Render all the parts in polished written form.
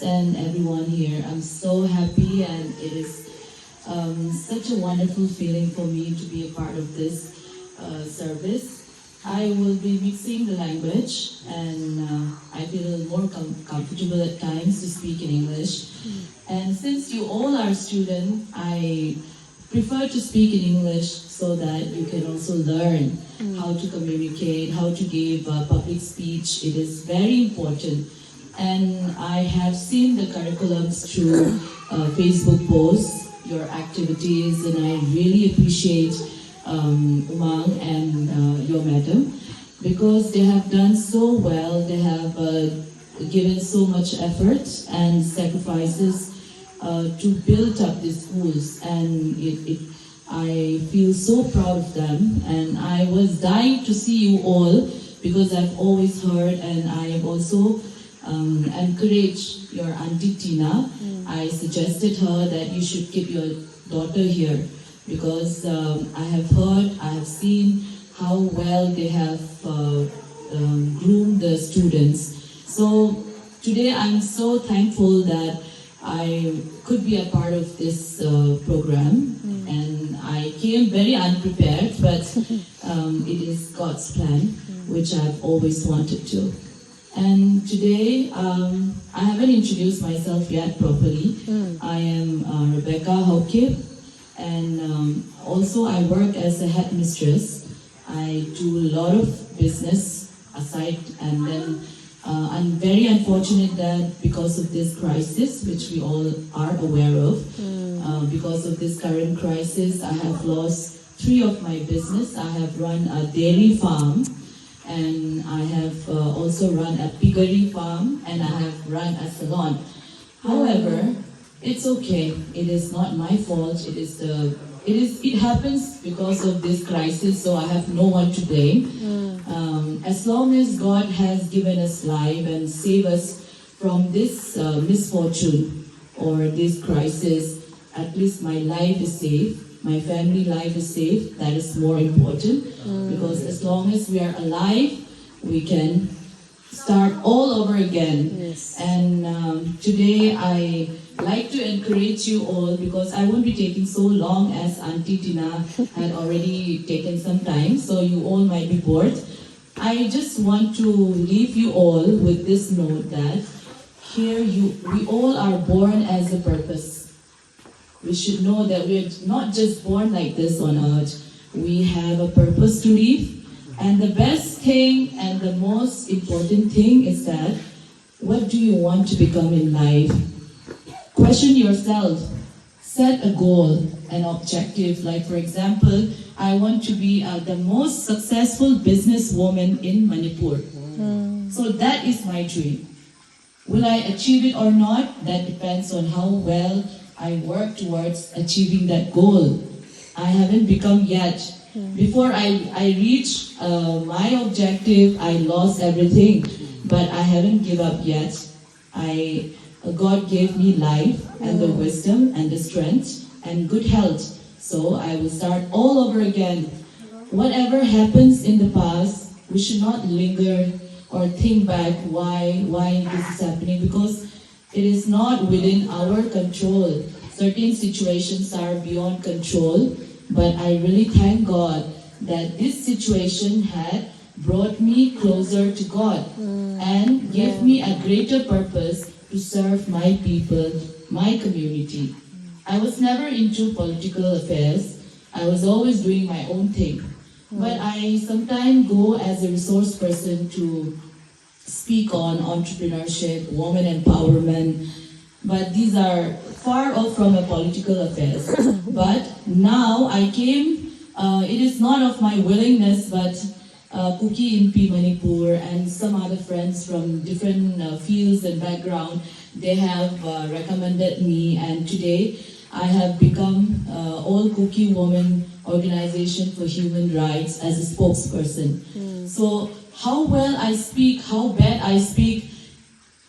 and everyone here. I'm so happy, and it is such a wonderful feeling for me to be a part of this service. I will be mixing the language, and I feel a little more comfortable at times to speak in English. And since you all are students, I prefer to speak in English so that you can also learn how to communicate, how to give public speech. It is very important. And I have seen the curriculums through Facebook posts, your activities, and I really appreciate Umang and your madam, because they have done so well. They have given so much effort and sacrifices to build up these schools, and I feel so proud of them. And I was dying to see you all, because I've always heard, and I have also encouraged your Auntie Tina. I suggested her that you should keep your daughter here, because I have heard, I have seen how well they have groomed the students. So today I'm so thankful that I could be a part of this program, and I came very unprepared, but it is God's plan, which I've always wanted to. And today, I haven't introduced myself yet properly. I am Rebecca Hauke, and also I work as a headmistress. I do a lot of business aside, and then I'm very unfortunate that because of this crisis, which we all are aware of, because of this current crisis, I have lost 3 of my business. I have run a dairy farm, and I have also run a piggery farm, and I have run a salon. However, it's okay. It is not my fault. It happens because of this crisis, so I have no one to blame. As long as God has given us life and saved us from this misfortune or this crisis, at least my life is safe. My family life is safe. That is more important, because as long as we are alive, we can start all over again. Yes. And today I like to encourage you all, because I won't be taking so long, as Auntie Tina had already taken some time, so you all might be bored. I just want to leave you all with this note that here we all are born as a purpose. We should know that we're not just born like this on earth. We have a purpose to live. And the best thing and the most important thing is that, what do you want to become in life? Question yourself. Set a goal, an objective. Like, for example, I want to be the most successful businesswoman in Manipur. So that is my dream. Will I achieve it or not? That depends on how well I work towards achieving that goal. I haven't become yet. Before I reach my objective, I lost everything, but I haven't given up yet. God gave me life and the wisdom and the strength and good health. So I will start all over again. Whatever happens in the past, we should not linger or think back why this is happening, because it is not within our control. Certain situations are beyond control, but I really thank God that this situation had brought me closer to God and gave me a greater purpose to serve my people, my community. I was never into political affairs. I was always doing my own thing. But I sometimes go as a resource person to speak on entrepreneurship, women empowerment, but these are far off from a political affairs. But now I came, it is not of my willingness, but Kuki Inpi Manipur and some other friends from different fields and background, they have recommended me, and today I have become All Kuki Women Organization for Human Rights as a spokesperson. So how well I speak, how bad I speak,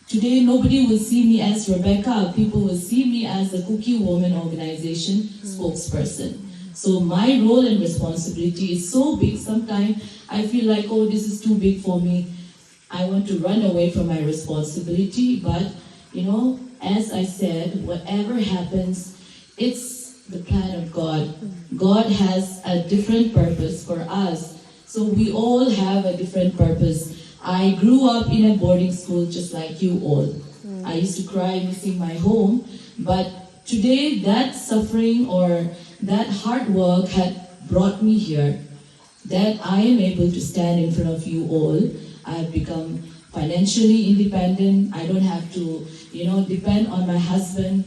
today nobody will see me as Rebecca. People will see me as the Kuki Women Organization spokesperson. So my role and responsibility is so big. Sometimes I feel like, oh, this is too big for me. I want to run away from my responsibility, but you know, as I said, whatever happens, it's the plan of God. God has a different purpose for us. So we all have a different purpose. I grew up in a boarding school just like you all. I used to cry missing my home, but today that suffering or that hard work had brought me here, that I am able to stand in front of you all. I have become financially independent. I don't have to, depend on my husband.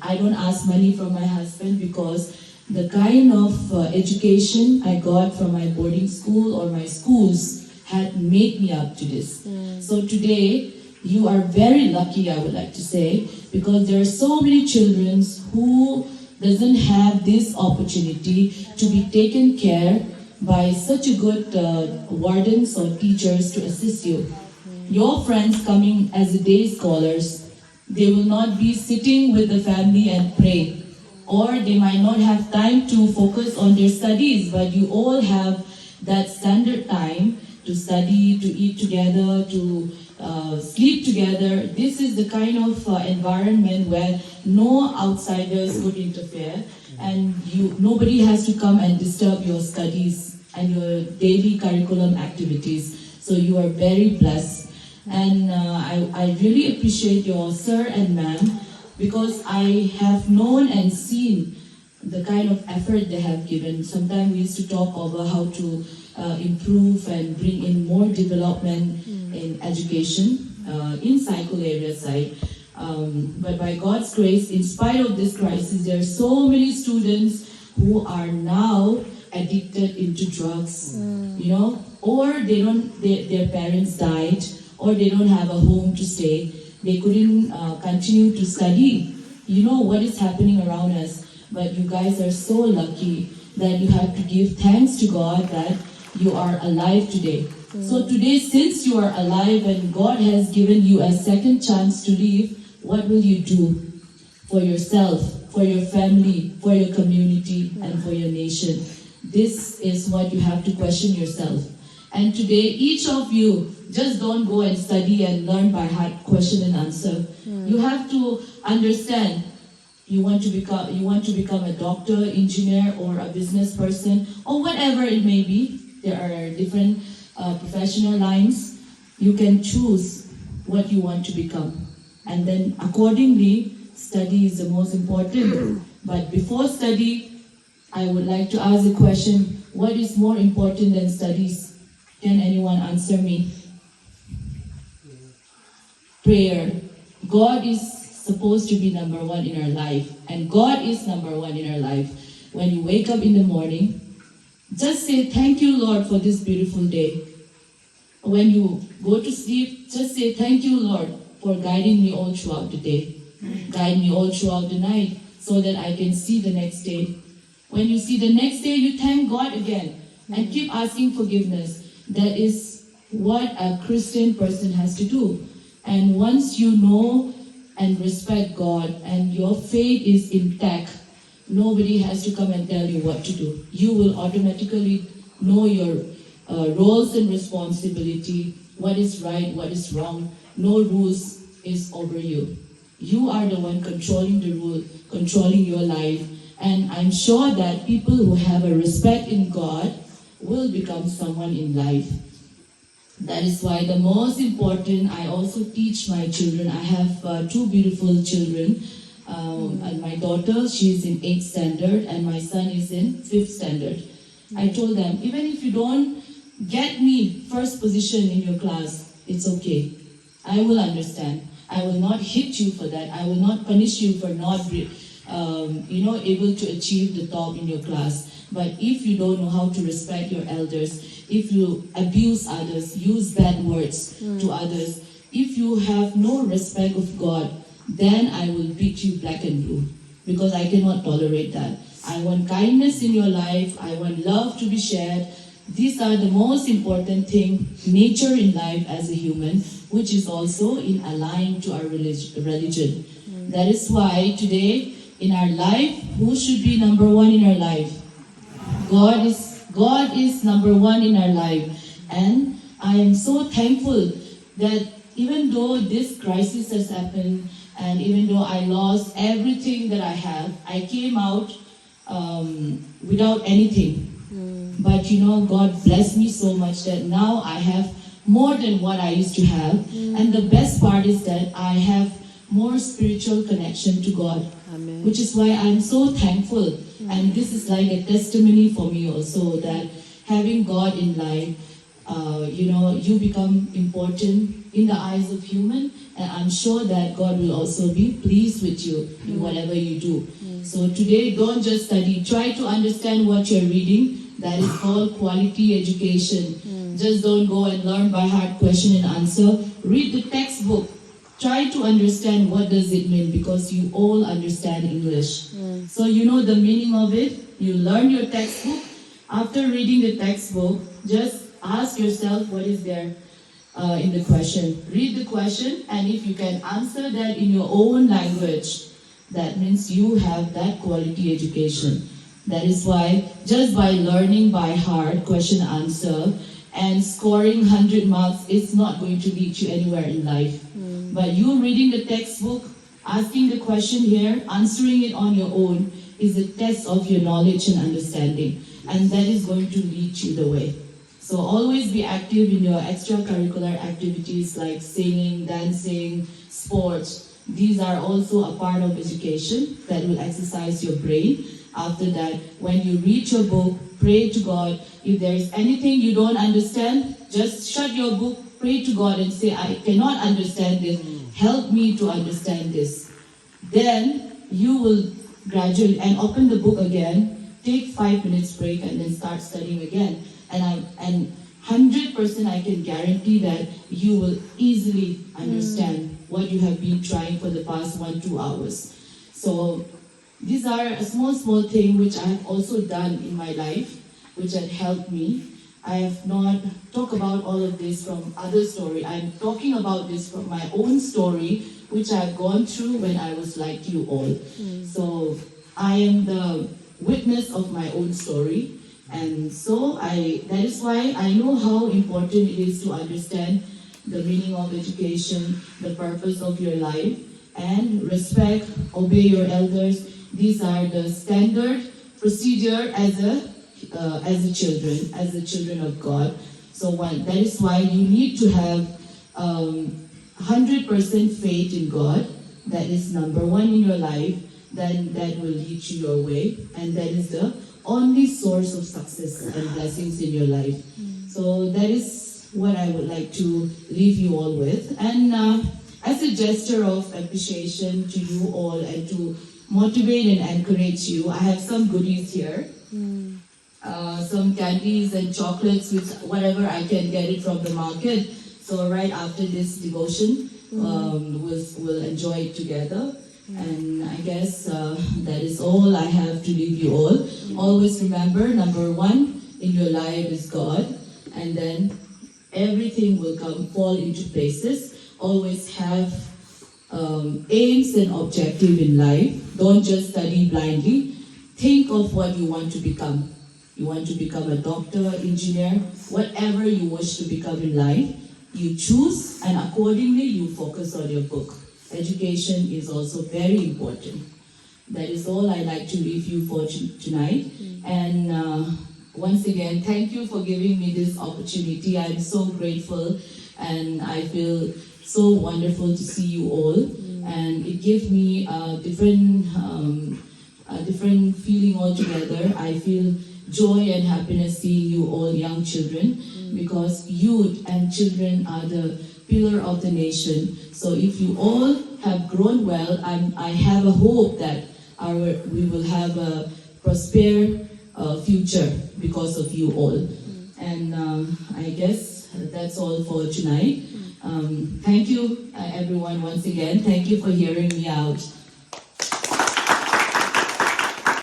I don't ask money from my husband because the kind of education I got from my boarding school or my schools had made me up to this. So today, you are very lucky, I would like to say, because there are so many children who doesn't have this opportunity to be taken care by such a good wardens or teachers to assist you. Your friends coming as a day scholars, they will not be sitting with the family and pray, or they might not have time to focus on their studies, but you all have that standard time to study, to eat together, to sleep together. This is the kind of environment where no outsiders would interfere, and nobody has to come and disturb your studies and your daily curriculum activities. So you are very blessed. And I really appreciate your sir and ma'am, because I have known and seen the kind of effort they have given. Sometimes we used to talk over how to improve and bring in more development in education, in cycle area side. But by God's grace, in spite of this crisis, there are so many students who are now addicted into drugs, or their parents died, or they don't have a home to stay. They couldn't continue to study. You know what is happening around us, but you guys are so lucky that you have to give thanks to God that you are alive today. So today, since you are alive and God has given you a second chance to live, what will you do for yourself, for your family, for your community, and for your nation? This is what you have to question yourself. And today, each of you, just don't go and study and learn by heart, question and answer. You have to understand. You want to become a doctor, engineer, or a business person, or whatever it may be. There are different professional lines. You can choose what you want to become, and then accordingly, study is the most important. But before study, I would like to ask the question: what is more important than studies? Can anyone answer me? Prayer. God is supposed to be number one in our life, and God is number one in our life. When you wake up in the morning, just say, thank you, Lord, for this beautiful day. When you go to sleep, just say, thank you, Lord, for guiding me all throughout the day. Guide me all throughout the night so that I can see the next day. When you see the next day, you thank God again and keep asking forgiveness. That is what a Christian person has to do. And once you know and respect God and your faith is intact, nobody has to come and tell you what to do. You will automatically know your roles and responsibility, what is right, what is wrong. No rules is over you. You are the one controlling the rule, controlling your life. And I'm sure that people who have a respect in God will become someone in life. That is why the most important, I also teach my children. I have two beautiful children. And my daughter, she's in 8th standard, and my son is in 5th standard. I told them, even if you don't get me first position in your class, it's okay. I will understand. I will not hit you for that. I will not punish you for not able to achieve the top in your class. But if you don't know how to respect your elders, if you abuse others, use bad words to others, if you have no respect of God, then I will beat you black and blue, because I cannot tolerate that. I want kindness in your life. I want love to be shared. These are the most important thing, nature in life as a human, which is also in align to our religion. That is why today in our life, who should be number one in our life? God is number one in our life. And I am so thankful that even though this crisis has happened And even though I lost everything that I have, I came out without anything. But God blessed me so much that now I have more than what I used to have. And the best part is that I have more spiritual connection to God. Amen. Which is why I'm so thankful. And this is like a testimony for me also, that having God in life, you become important in the eyes of human, and I'm sure that God will also be pleased with you in whatever you do. So today, don't just study. Try to understand what you're reading. That is called quality education. Just don't go and learn by heart question and answer. Read the textbook. Try to understand what does it mean, because you all understand English. So you know the meaning of it. You learn your textbook. After reading the textbook, just ask yourself what is there in the question. Read the question, and if you can answer that in your own language, that means you have that quality education. That is why just by learning by heart, question answer, and scoring 100 marks is not going to lead you anywhere in life. But you reading the textbook, asking the question here, answering it on your own is a test of your knowledge and understanding. And that is going to lead you the way. So always be active in your extracurricular activities like singing, dancing, sports. These are also a part of education that will exercise your brain. After that, when you read your book, pray to God. If there is anything you don't understand, just shut your book, pray to God and say, I cannot understand this. Help me to understand this. Then you will gradually, and open the book again, take 5 minutes break and then start studying again. And 100% I can guarantee that you will easily understand what you have been trying for the past 1-2 hours. So these are a small thing which I have also done in my life, which had helped me. I have not talked about all of this from other story. I'm talking about this from my own story, which I've gone through when I was like you all. So I am the witness of my own story. And so that is why I know how important it is to understand the meaning of education, the purpose of your life, and respect, obey your elders. These are the standard procedure as the children of God. So that is why you need to have 100% faith in God. That is number one in your life. Then that will lead you your way, and that is the only source of success and blessings in your life. So that is what I would like to leave you all with. And as a gesture of appreciation to you all and to motivate and encourage you, I have some goodies here. Some candies and chocolates, which whatever I can get it from the market. So right after this devotion, we'll enjoy it together. And I guess that is all I have to leave you all. Always remember, number one in your life is God, and then everything will fall into places. Always have aims and objective in life. Don't just study blindly. Think of what you want to become. You want to become a doctor, engineer, whatever you wish to become in life. You choose, and accordingly you focus on your book. Education is also very important. That is all I like to leave you for tonight. And once again, thank you for giving me this opportunity. I'm so grateful, and I feel so wonderful to see you all. And it gives me a different feeling altogether. I feel joy and happiness seeing you all young children, because youth and children are the pillar of the nation. So if you all have grown well, I have a hope that we will have a prosperous future because of you all. And I guess that's all for tonight. Thank you, everyone, once again. Thank you for hearing me out.